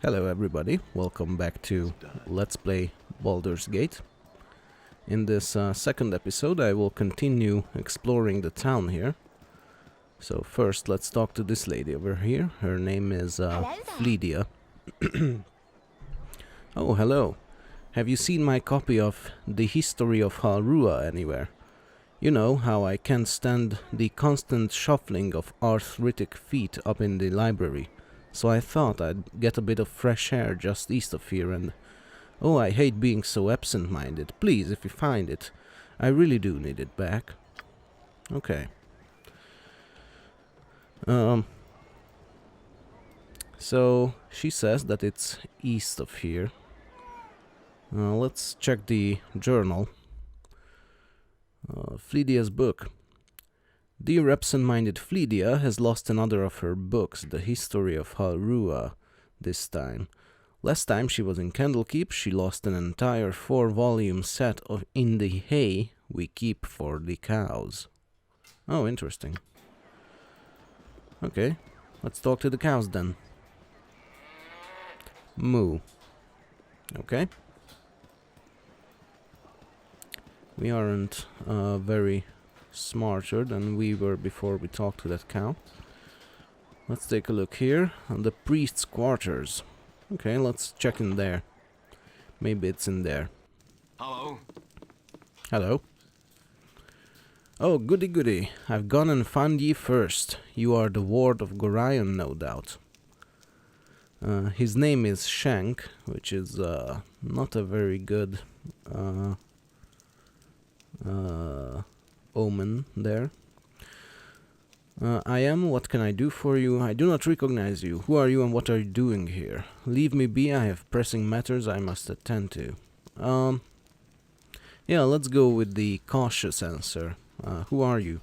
Hello everybody, welcome back to Let's Play Baldur's Gate. In this second episode I will continue exploring the town here. So first let's talk to this lady over here. Her name is Fledia. Oh, hello. Have you seen my copy of The History of Halrua anywhere? You know how I can't stand the constant shuffling of arthritic feet up in the library. So I thought I'd get a bit of fresh air just east of here and... Oh, I hate being so absent-minded. Please, if you find it. I really do need it back. Okay. So, she says that it's east of here. Let's check the journal. Fledia's book. Dear absent-minded Fledia has lost another of her books, The History of Halrua, this time. Last time she was in Candlekeep, she lost an entire 4-volume set of In the Hay We Keep for the Cows. Oh, interesting. Okay, let's talk to the cows then. Moo. Okay. We aren't very smarter than we were before we talked to that cow. Let's take a look here on the priest's quarters. Okay, let's check in there. Maybe it's in there. Hello. Hello. Oh, goody goody. I've gone and found ye first. You are the ward of Gorion, no doubt. His name is Shank, which is not a very good omen there. I am, what can I do for you? I do not recognize you. Who are you and what are you doing here? Leave me be, I have pressing matters I must attend to. Yeah, let's go with the cautious answer. Who are you?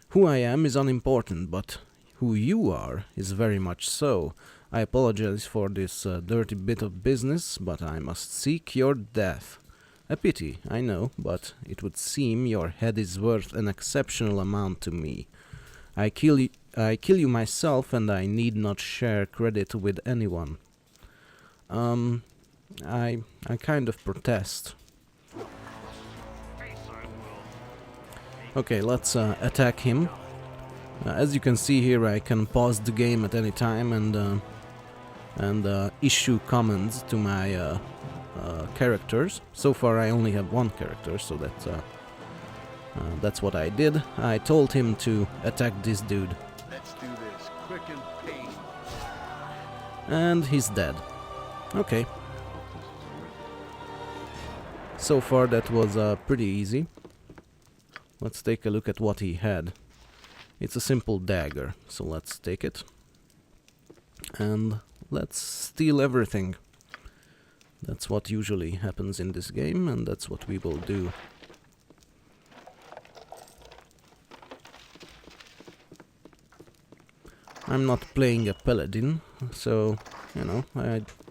Who I am is unimportant, but who you are is very much so. I apologize for this dirty bit of business, but I must seek your death. A pity, I know, but it would seem your head is worth an exceptional amount to me. I kill you myself, and I need not share credit with anyone. I kind of protest. Okay, let's attack him. As you can see here, I can pause the game at any time and issue commands to my characters. So far I only have one character, so that's what I did. I told him to attack this dude. Let's do this quick and painless. And he's dead. Okay. So far that was pretty easy. Let's take a look at what he had. It's a simple dagger, so let's take it. And let's steal everything. That's what usually happens in this game, and that's what we will do. I'm not playing a paladin, so, you know,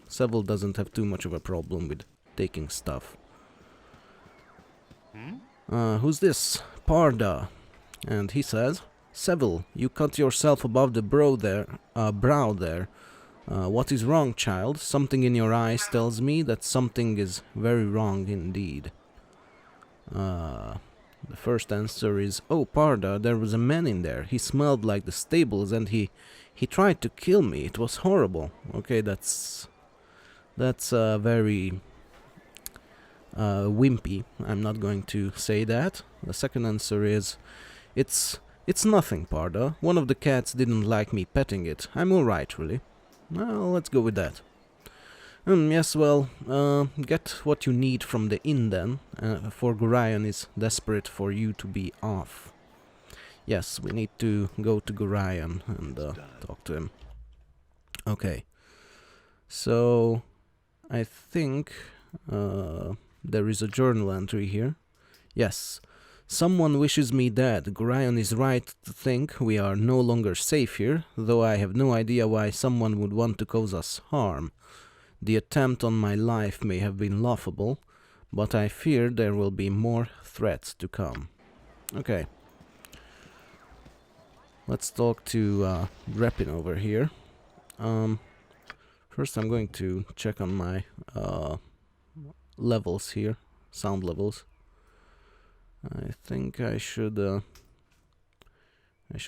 Seville doesn't have too much of a problem with taking stuff. Who's this? Parda. And he says, Seville, you cut yourself above the brow there. What is wrong, child? Something in your eyes tells me that something is very wrong indeed. The first answer is, oh, Parda, there was a man in there. He smelled like the stables and he tried to kill me. It was horrible. Okay, that's very wimpy. I'm not going to say that. The second answer is, it's nothing, Parda. One of the cats didn't like me petting it. I'm alright, really. Well, let's go with that. Yes, well, get what you need from the inn then, for Gorion is desperate for you to be off. Yes, we need to go to Gorion and talk to him. Okay. So, I think there is a journal entry here. Yes. Someone wishes me dead. Gorion is right to think we are no longer safe here, though I have no idea why someone would want to cause us harm. The attempt on my life may have been laughable, but I fear there will be more threats to come. Okay. Let's talk to Repin over here. First I'm going to check on my levels here, sound levels. I think I should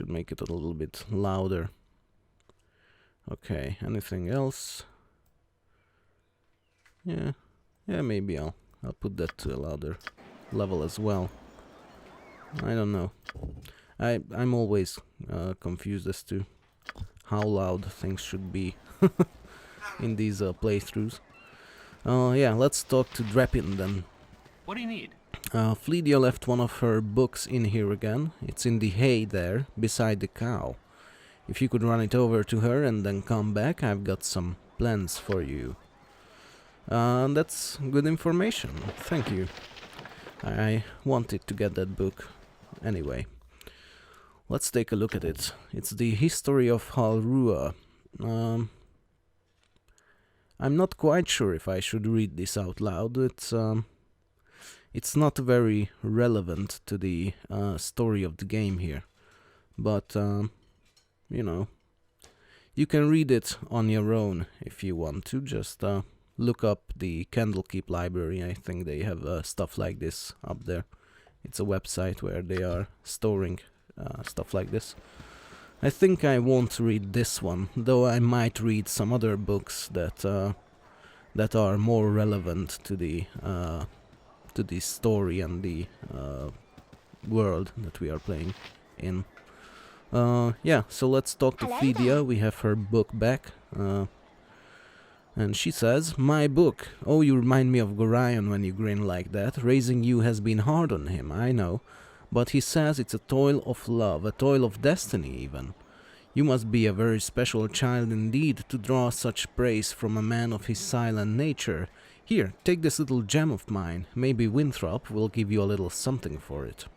make it a little bit louder. Okay, anything else? Yeah, maybe I'll put that to a louder level as well. I don't know. I'm always confused as to how loud things should be in these playthroughs. Yeah, let's talk to Drepin then. What do you need? Fleedia left one of her books in here again. It's in the hay there, beside the cow. If you could run it over to her and then come back, I've got some plans for you. That's good information, thank you. I wanted to get that book anyway. Let's take a look at it. It's the history of Halrua. I'm not quite sure if I should read this out loud. It's not very relevant to the story of the game here, but you know, you can read it on your own if you want to. Just look up the Candlekeep library. I think they have stuff like this up there. It's a website where they are storing stuff like this. I think I won't read this one, though I might read some other books that are more relevant to the story and the world that we are playing in. Yeah, so let's talk to Fleedia. We have her book back. And she says, "My book. Oh, you remind me of Gorion when you grin like that. Raising you has been hard on him, I know. But he says it's a toil of love, a toil of destiny even. You must be a very special child indeed to draw such praise from a man of his silent nature. Here, take this little gem of mine. Maybe Winthrop will give you a little something for it."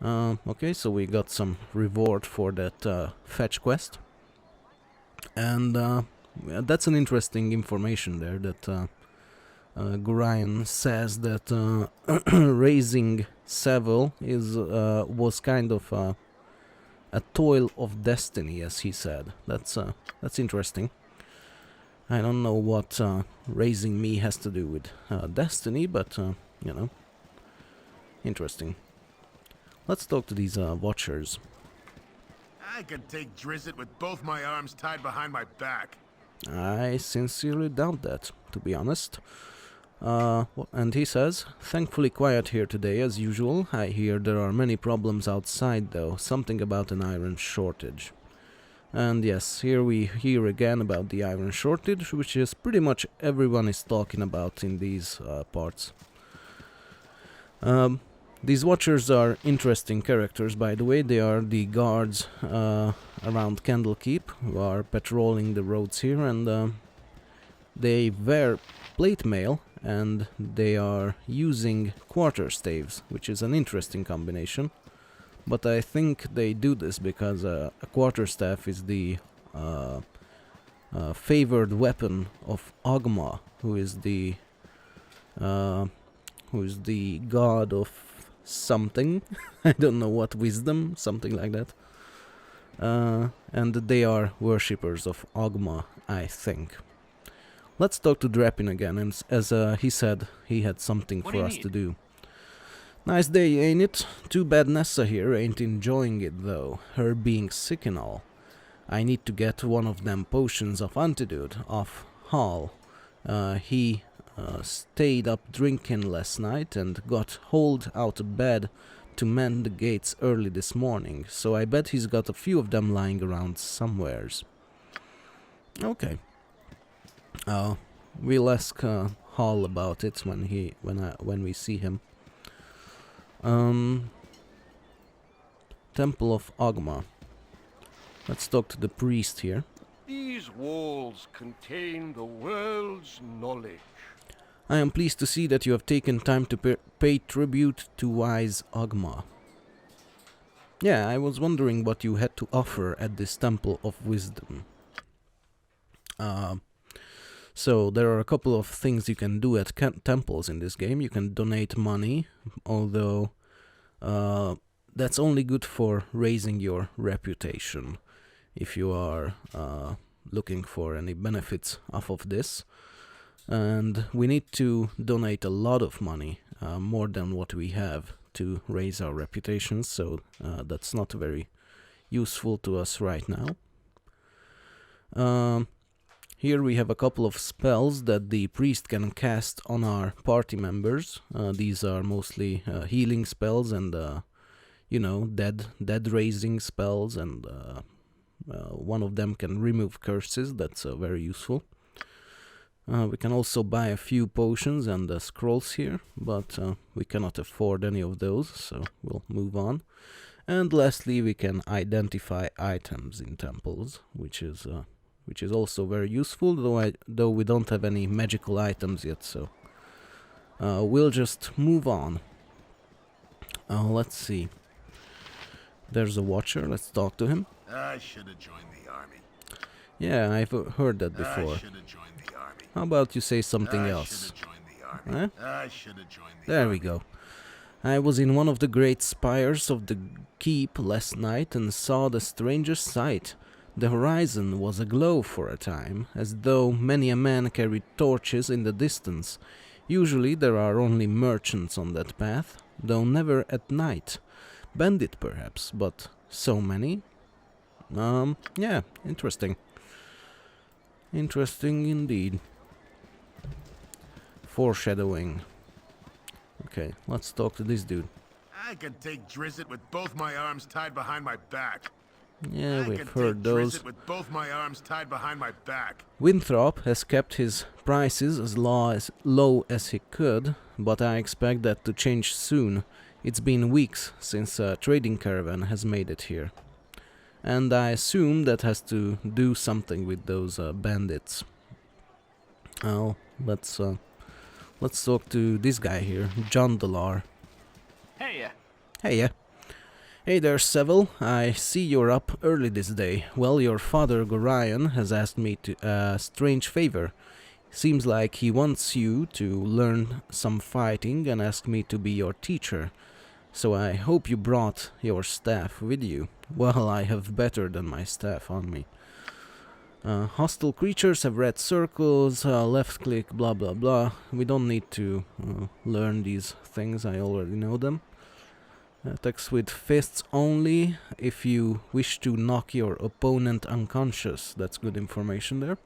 Okay, so we got some reward for that fetch quest. And that's an interesting information there, that Gorion says that raising Seville was kind of a toil of destiny, as he said. That's interesting. I don't know what raising me has to do with destiny, but you know, interesting. Let's talk to these watchers. I can take Drizzt with both my arms tied behind my back. I sincerely doubt that, to be honest. And he says, "Thankfully quiet here today, as usual. I hear there are many problems outside, though. Something about an iron shortage." And yes, here we hear again about the iron shortage, which is pretty much everyone is talking about in these parts. These watchers are interesting characters, by the way. They are the guards around Candlekeep who are patrolling the roads here, and they wear plate mail and they are using quarterstaves, which is an interesting combination. But I think they do this because a quarterstaff is the favored weapon of Ogma, who is the god of something. I don't know what, wisdom, something like that. And they are worshippers of Ogma, I think. Let's talk to Drepin again, and as he said he had something for us to do. "Nice day, ain't it? Too bad Nessa here ain't enjoying it, though, her being sick and all. I need to get one of them potions of antidote off Hall. He stayed up drinking last night and got hauled out of bed to mend the gates early this morning, so I bet he's got a few of them lying around somewheres." Okay. We'll ask Hall about it when we see him. Temple of Ogma. Let's talk to the priest here. "These walls contain the world's knowledge." "I am pleased to see that you have taken time to pay tribute to wise Ogma." Yeah, I was wondering what you had to offer at this Temple of Wisdom. So there are a couple of things you can do at temples in this game. You can donate money, although that's only good for raising your reputation. If you are looking for any benefits off of this. And we need to donate a lot of money, more than what we have, to raise our reputations, so that's not very useful to us right now. Here we have a couple of spells that the priest can cast on our party members. These are mostly healing spells and, you know, dead raising spells, and one of them can remove curses. That's very useful. We can also buy a few potions and scrolls here, but we cannot afford any of those, so we'll move on. And lastly, we can identify items in temples, which is also very useful, though we don't have any magical items yet, so we'll just move on. Let's see. There's a watcher, let's talk to him. I should have joined the army. Yeah, I've heard that before. I should have joined the army. How about you say something else? I should have joined the army. Huh? I should have joined the There army. we go. I was in one of the great spires of the keep last night and saw the strangest sight. The horizon was aglow for a time, as though many a man carried torches in the distance. Usually there are only merchants on that path, though never at night. Bandit perhaps, but so many? Yeah, interesting. Interesting indeed. Foreshadowing. Okay, let's talk to this dude. I could take Drizzt with both my arms tied behind my back. Yeah, I we've could heard take those. Drizzt with both my arms tied behind my back. Winthrop has kept his prices as low as he could, but I expect that to change soon. It's been weeks since a trading caravan has made it here. And I assume that has to do something with those bandits. Oh, let's talk to this guy here, John Delar. Hey, Hey, Hey there, Seville. I see you're up early this day. Well, your father, Gorion, has asked me to a strange favor. Seems like he wants you to learn some fighting and asked me to be your teacher. So I hope you brought your staff with you. Well, I have better than my staff on me. Hostile creatures have red circles, left click, blah blah blah. We don't need to learn these things, I already know them. Attacks with fists only if you wish to knock your opponent unconscious. That's good information there.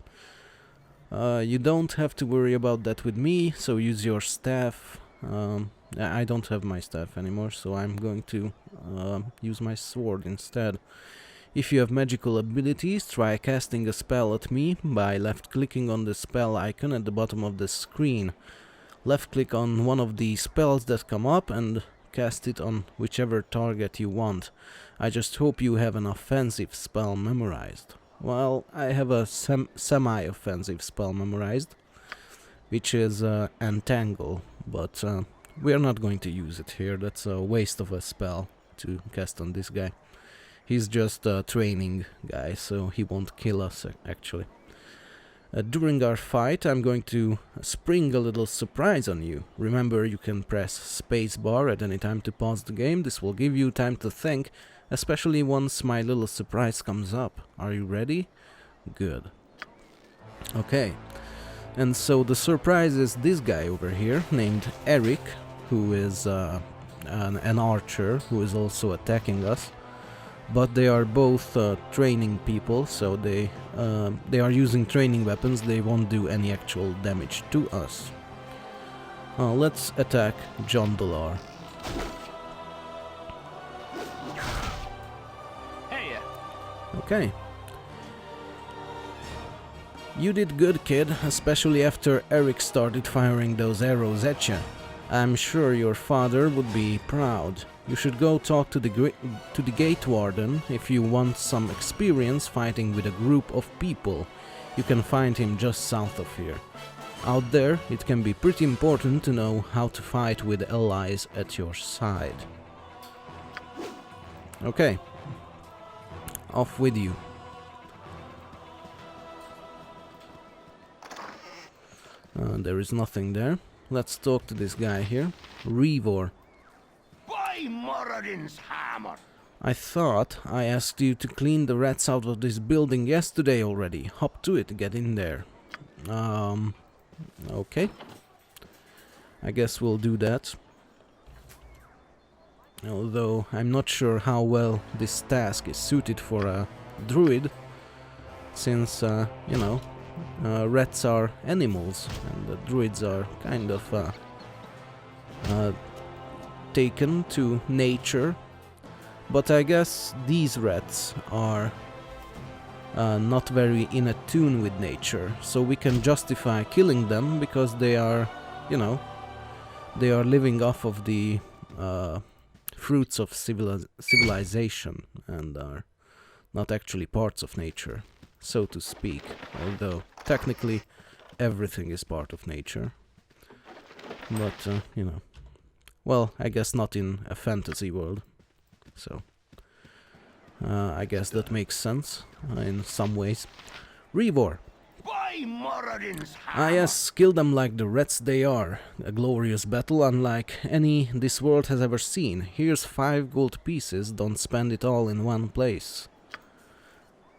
You don't have to worry about that with me, so use your staff. I don't have my staff anymore, so I'm going to use my sword instead. If you have magical abilities, try casting a spell at me by left-clicking on the spell icon at the bottom of the screen. Left-click on one of the spells that come up and cast it on whichever target you want. I just hope you have an offensive spell memorized. Well, I have a semi-offensive spell memorized, which is Entangle, but we are not going to use it here. That's a waste of a spell to cast on this guy. He's just a training guy, so he won't kill us, actually. During our fight, I'm going to spring a little surprise on you. Remember, you can press spacebar at any time to pause the game. This will give you time to think, especially once my little surprise comes up. Are you ready? Good. Okay. And so the surprise is this guy over here, named Eric, who is an archer, who is also attacking us. But they are both training people, so they are using training weapons. They won't do any actual damage to us. Let's attack John Delar. hey, Okay. You did good, kid, especially after Eric started firing those arrows at you. I'm sure your father would be proud. You should go talk to the gate warden if you want some experience fighting with a group of people. You can find him just south of here. Out there, it can be pretty important to know how to fight with allies at your side. Okay. Off with you. There is nothing there. Let's talk to this guy here. Revor. By Moradin's hammer! I thought I asked you to clean the rats out of this building yesterday already. Hop to it, get in there. Okay. I guess we'll do that. Although I'm not sure how well this task is suited for a druid, since, you know, rats are animals, and the druids are kind of taken to nature. But I guess these rats are not very in tune with nature, so we can justify killing them because they are, you know, they are living off of the fruits of civilization and are not actually parts of nature, so to speak, although technically everything is part of nature. But, you know, well, I guess not in a fantasy world, so I guess that makes sense in some ways. Revor! By Moradin's Ah yes, kill them like the rats they are. A glorious battle unlike any this world has ever seen. Here's 5 gold pieces, don't spend it all in one place.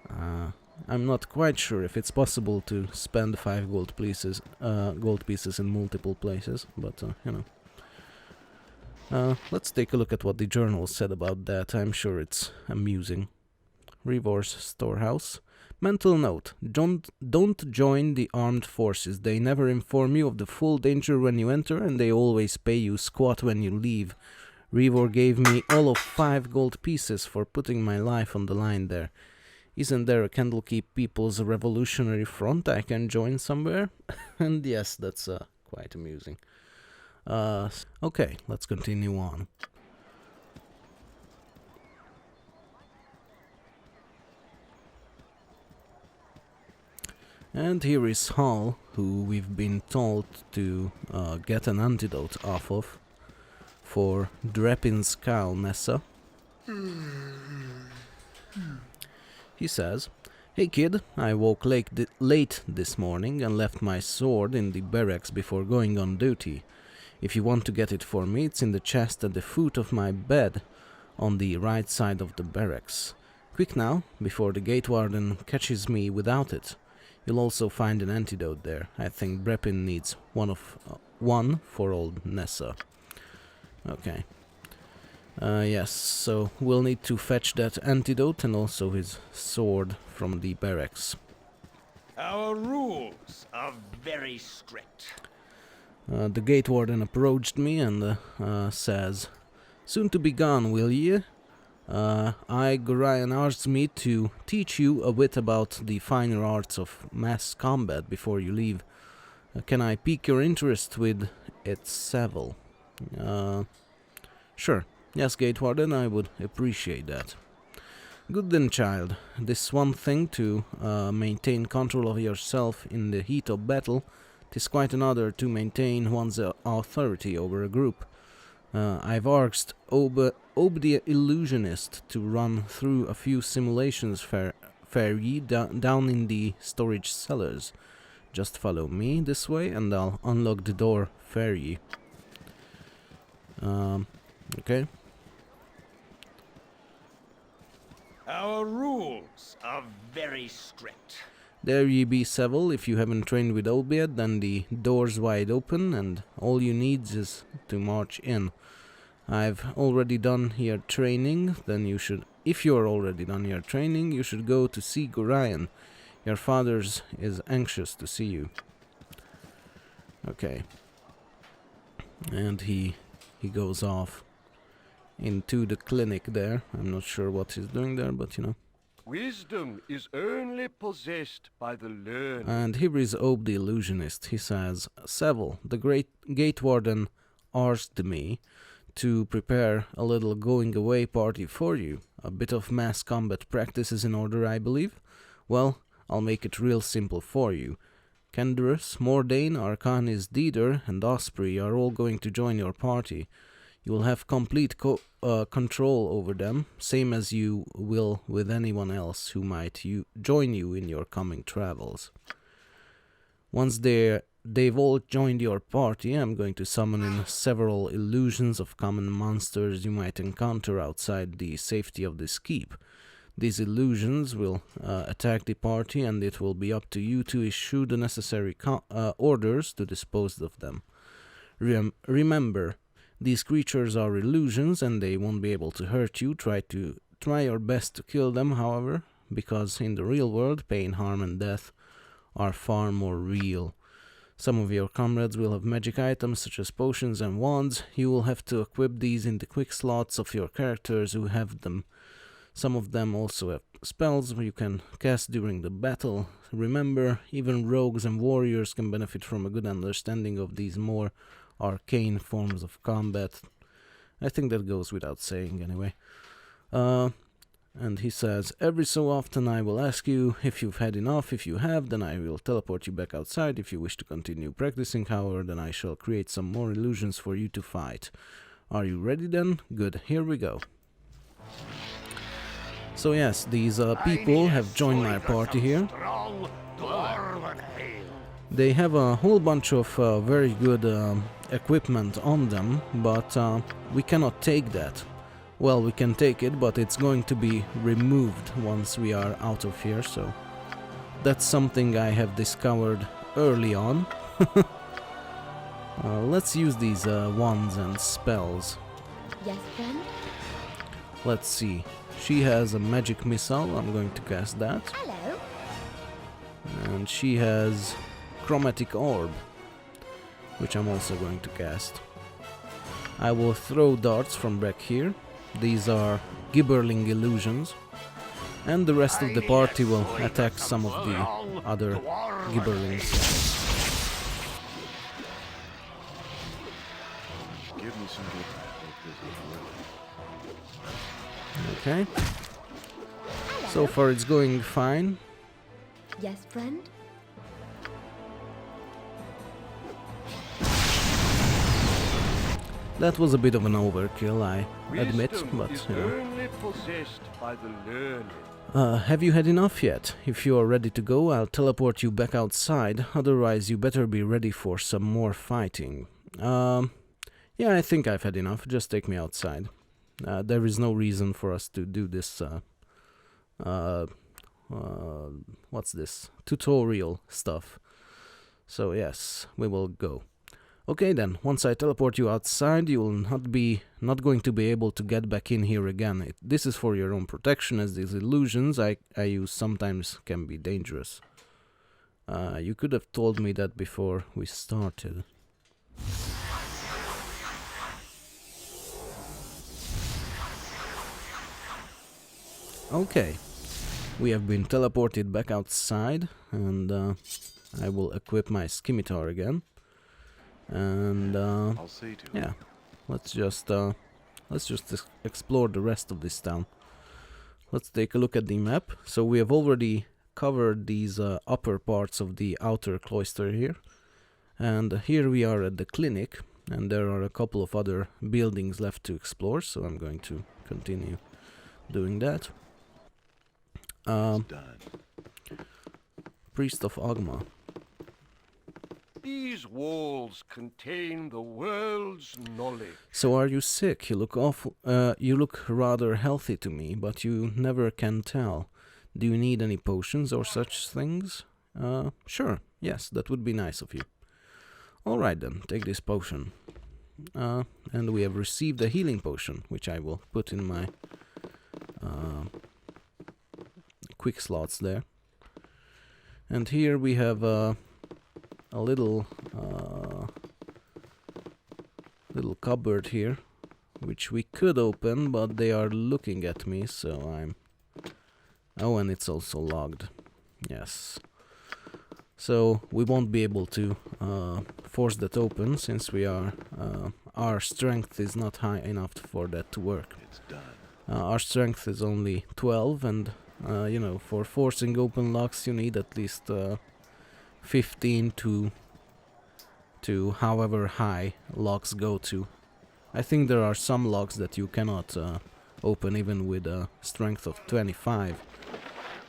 I'm not quite sure if it's possible to spend 5 gold pieces in multiple places, but you know. Let's take a look at what the journal said about that. I'm sure it's amusing. Revor's storehouse. Mental note, don't join the armed forces. They never inform you of the full danger when you enter, and they always pay you squat when you leave. Revor gave me all of 5 gold pieces for putting my life on the line there. Isn't there a Candlekeep People's Revolutionary Front I can join somewhere? And yes, that's quite amusing. Okay, let's continue on. And here is Hall, who we've been told to get an antidote off of for Drepin's cow, Nessa. He says, "Hey kid, I woke late this morning and left my sword in the barracks before going on duty. If you want to get it for me, it's in the chest at the foot of my bed on the right side of the barracks. Quick now, before the gate warden catches me without it. You'll also find an antidote there. I think Drepin needs one for old Nessa." Okay. Yes, so we'll need to fetch that antidote and also his sword from the barracks. Our rules are very strict. The gate warden approached me and says, "Soon to be gone, will ye? Gorion asked me to teach you a bit about the finer arts of mass combat before you leave. Can I pique your interest with its Seville?" Sure. Yes, Gate Warden, I would appreciate that. "Good then, child. This one thing to maintain control of yourself in the heat of battle. 'Tis quite another to maintain one's authority over a group. I've asked Ob the Illusionist to run through a few simulations fair ye down in the storage cellars. Just follow me this way and I'll unlock the door fair ye." Okay. Our rules are very strict. "There ye be, Seville. If you haven't trained with Ob yet, then the door's wide open and all you need is to march in. I've already done your training, then you should... If you're already done your training, you should go to see Gorion. Your father's is anxious to see you." Okay. And he goes off into the clinic there. I'm not sure what he's doing there, but you know. Wisdom is only possessed by the learned. And here is Ob the Illusionist. He says, "Seville, the great gate warden asked me to prepare a little going away party for you. A bit of mass combat practice is in order, I believe. Well, I'll make it real simple for you. Canderus, Mordain, Arcanis, Deeder, and Osprey are all going to join your party. You will have complete control over them, same as you will with anyone else who might join you in your coming travels. Once they're they've all joined your party, I'm going to summon in several illusions of common monsters you might encounter outside the safety of this keep. These illusions will attack the party, and it will be up to you to issue the necessary orders to dispose of them. Remember, these creatures are illusions and they won't be able to hurt you. Try your best to kill them, however, because in the real world, pain, harm and death are far more real. Some of your comrades will have magic items such as potions and wands. You will have to equip these in the quick slots of your characters who have them. Some of them also have spells you can cast during the battle. Remember, even rogues and warriors can benefit from a good understanding of these more arcane forms of combat. I think that goes without saying anyway. And he says, every so often I will ask you if you've had enough. If you have, then I will teleport you back outside. If you wish to continue practicing, however, then I shall create some more illusions for you to fight. Are you ready then? Good, here we go. So yes, these people have joined my party here. They have a whole bunch of very good equipment on them, but we cannot take that. Well, we can take it, but it's going to be removed once we are out of here, so that's something I have discovered early on. Let's use these wands and spells. Yes, friend? Let's see. She has a magic missile, I'm going to cast that. Hello. And she has chromatic orb, which I'm also going to cast. I will throw darts from back here. These are gibberling illusions, and the rest of the party will attack some of the other gibberlings. Give me some good. Okay. So far it's going fine. Yes, friend? That was a bit of an overkill, I admit, but is you know. only possessed by the learned. Have you had enough yet? If you are ready to go, I'll teleport you back outside. Otherwise, you better be ready for some more fighting. Yeah, I think I've had enough. Just take me outside. There is no reason for us to do this, what's this? Tutorial stuff. So yes, we will go. Okay then, once I teleport you outside, you will not going to be able to get back in here again. This is for your own protection, as these illusions I use sometimes can be dangerous. You could have told me that before we started. Okay, we have been teleported back outside, and I will equip my scimitar again. And I'll see to it. yeah, let's just explore the rest of this town. Let's take a look at the map. So we have already covered these upper parts of the outer cloister here, and here we are at the clinic, and there are a couple of other buildings left to explore, so I'm going to continue doing that. Done. Priest of Agma. These walls contain the world's knowledge. So are you sick? You look awful. You look rather healthy to me, but you never can tell. Do you need any potions or such things? Sure. Yes, that would be nice of you. All right then, take this potion. And we have received a healing potion, which I will put in my quick slots there. And here we have a little cupboard here, which we could open, but they are looking at me, so I'm... Oh, and it's also logged. Yes. So we won't be able to force that open, since we are... our strength is not high enough for that to work. It's done. Our strength is only 12, and you know, for forcing open locks you need at least 15 to however high locks go to. I think there are some locks that you cannot open even with a strength of 25,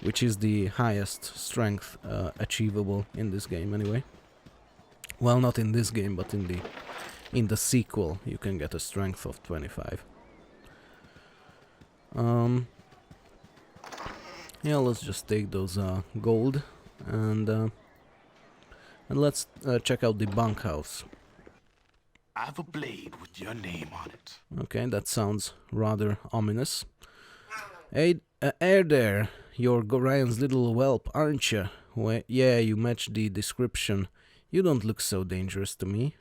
which is the highest strength achievable in this game anyway. Well, not in this game, but in the sequel, you can get a strength of 25. Yeah, let's just take those gold and let's check out the bunkhouse. I have a blade with your name on it. Okay, that sounds rather ominous. Hey, there, you're Gorian's little whelp, aren't you? Yeah, you match the description. You don't look so dangerous to me.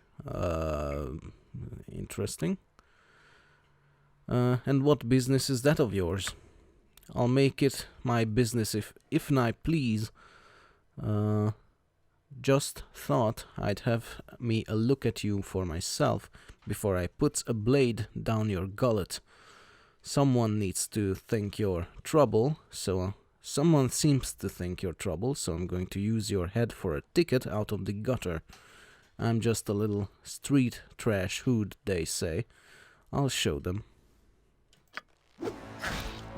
Interesting. And what business is that of yours? I'll make it my business if not, please. Just thought I'd have me a look at you for myself before I put a blade down your gullet. Someone needs to think you're trouble, so someone seems to think you're trouble, so I'm going to use your head for a ticket out of the gutter. I'm just a little street trash hood, they say. I'll show them.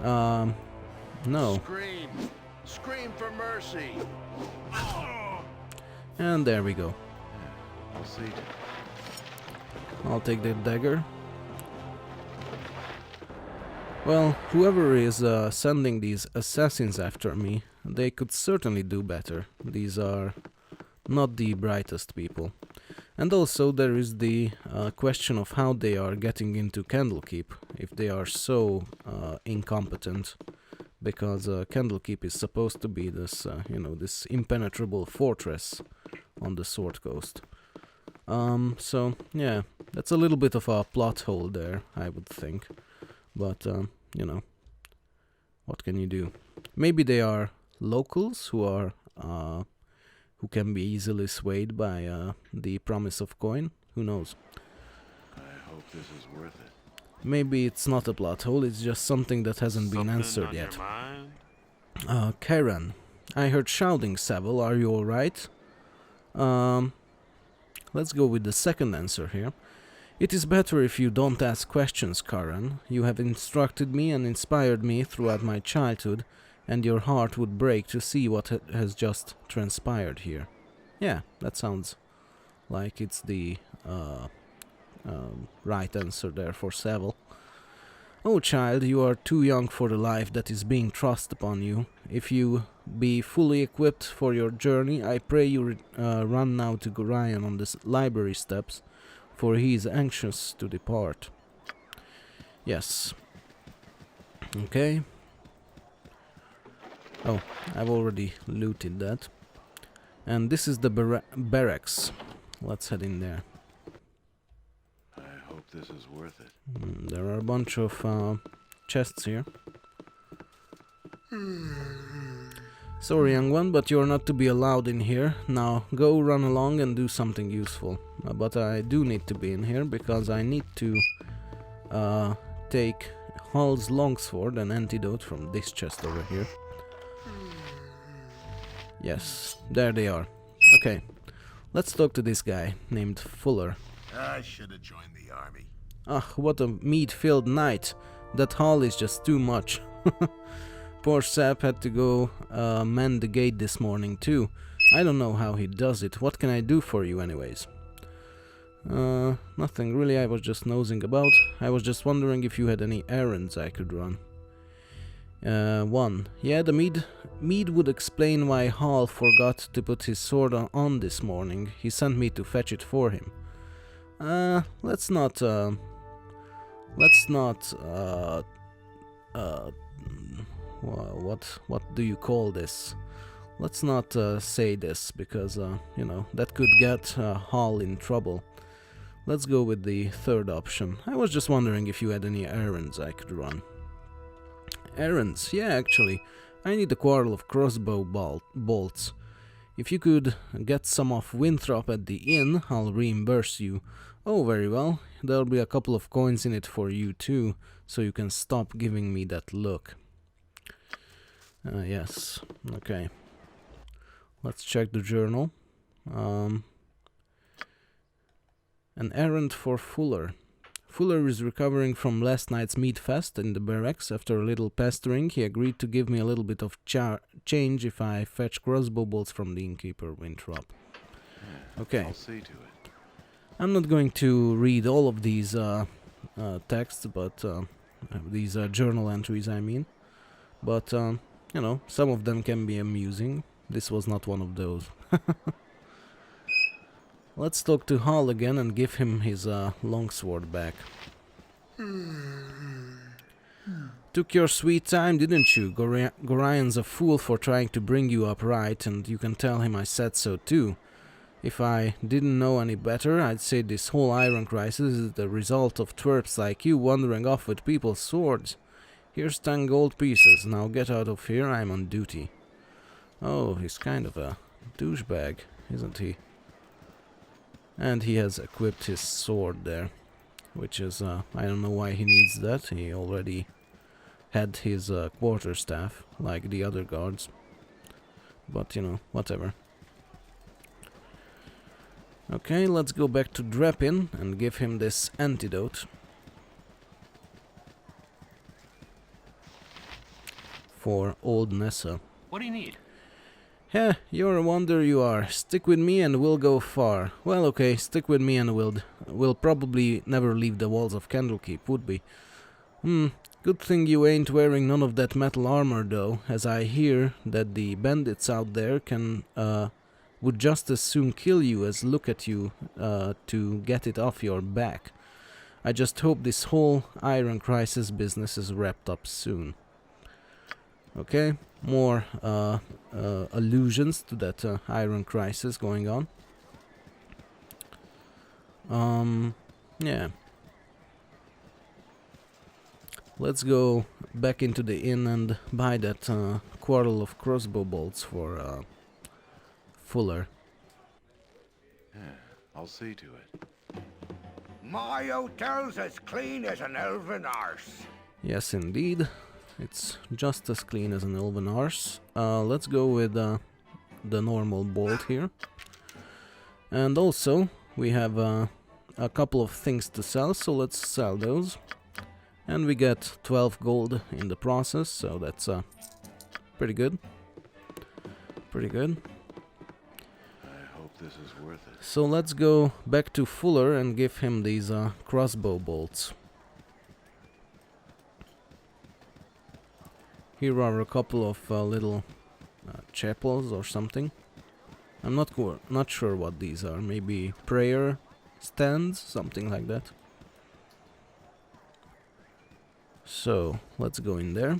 No. Scream! Scream for mercy! And there we go. I'll see to. I'll take the dagger. Well, whoever is sending these assassins after me, they could certainly do better. These are not the brightest people. And also there is the question of how they are getting into Candlekeep, if they are so incompetent. Because Candlekeep is supposed to be this, this impenetrable fortress on the Sword Coast. So, yeah, that's a little bit of a plot hole there, I would think. But, what can you do? Maybe they are locals who can be easily swayed by the promise of coin. Who knows? I hope this is worth it. Maybe it's not a plot hole, it's just something that hasn't been answered yet. Karen, I heard shouting, Savile, are you alright? Let's go with the second answer here. It is better if you don't ask questions, Karen. You have instructed me and inspired me throughout my childhood, and your heart would break to see what has just transpired here. Yeah, that sounds like it's the right answer there for Savile. Oh child, you are too young for the life that is being thrust upon you. If you be fully equipped for your journey, I pray you run now to Gorion on the library steps, for he is anxious to depart. Yes. Okay. Oh, I've already looted that. And this is the barracks. Let's head in there. I hope this is worth it. There are a bunch of chests here. Sorry, young one, but you're not to be allowed in here. Now, go run along and do something useful. But I do need to be in here, because I need to take Hall's longsword and antidote from this chest over here. Yes, there they are. Okay, let's talk to this guy named Fuller. I should have joined the army. Ah, what a meat-filled night. That Hall is just too much. Poor sap had to go mend the gate this morning too. I don't know how he does it. What can I do for you anyways? Nothing really, I was just nosing about. I was just wondering if you had any errands I could run. One. Yeah, the Mead would explain why Hall forgot to put his sword on this morning. He sent me to fetch it for him. Let's not what do you call this? Let's not say this, because, that could get Hall in trouble. Let's go with the third option. I was just wondering if you had any errands I could run. Errands? Yeah, actually. I need a quarrel of crossbow bolts. If you could get some off Winthrop at the inn, I'll reimburse you. Oh, very well. There'll be a couple of coins in it for you too, so you can stop giving me that look. Yes. Okay. Let's check the journal. An errand for Fuller. Fuller is recovering from last night's meat fest in the barracks. After a little pestering, he agreed to give me a little bit of change if I fetch crossbow bolts from the innkeeper, Winthrop. Okay. I'll see to it. I'm not going to read all of these texts, but these journal entries, I mean. But, you know, some of them can be amusing. This was not one of those. Let's talk to Hal again and give him his longsword back. Took your sweet time, didn't you? Gorion's a fool for trying to bring you up right, and you can tell him I said so too. If I didn't know any better, I'd say this whole iron crisis is the result of twerps like you wandering off with people's swords. Here's 10 gold pieces, now get out of here, I'm on duty. Oh, he's kind of a douchebag, isn't he? And he has equipped his sword there, which is, I don't know why he needs that, he already had his quarterstaff, like the other guards. But, you know, whatever. Okay, let's go back to Drepin and give him this antidote. For old Nessa. What do you need? Heh, you're a wonder you are. Stick with me and we'll go far. Well, okay, stick with me and we'll probably never leave the walls of Candlekeep, would we? Good thing you ain't wearing none of that metal armor though, as I hear that the bandits out there would just as soon kill you as look at you to get it off your back. I just hope this whole iron crisis business is wrapped up soon. Okay, more allusions to that iron crisis going on. Yeah. Let's go back into the inn and buy that quarrel of crossbow bolts for Fuller. Yeah, I'll see to it. My hotel's as clean as an elven arse. Yes, indeed. It's just as clean as an elven arse. Let's go with the normal bolt here. And also, we have a couple of things to sell, so let's sell those. And we get 12 gold in the process, so that's pretty good. Pretty good. I hope this is worth it. So let's go back to Fuller and give him these crossbow bolts. Here are a couple of little chapels or something. I'm not sure what these are. Maybe prayer stands, something like that. So let's go in there.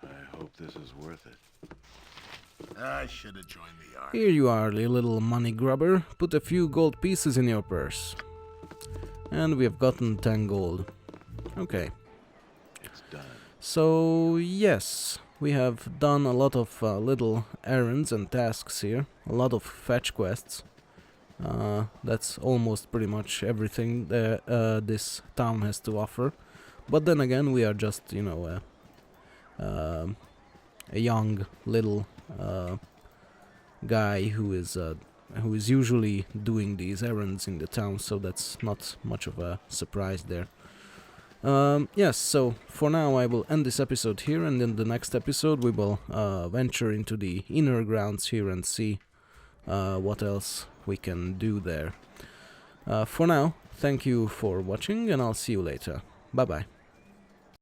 I hope this is worth it. I should have joined the army. Here you are, you little money grubber. Put a few gold pieces in your purse. And we have gotten 10 gold. Okay. It's done. So, yes, we have done a lot of little errands and tasks here. A lot of fetch quests. That's almost pretty much everything this town has to offer. But then again, we are just, you know, a young little guy who is usually doing these errands in the town, so that's not much of a surprise there. Yes, so for now I will end this episode here, and in the next episode we will venture into the inner grounds here and see what else we can do there. For now, thank you for watching, and I'll see you later. Bye bye.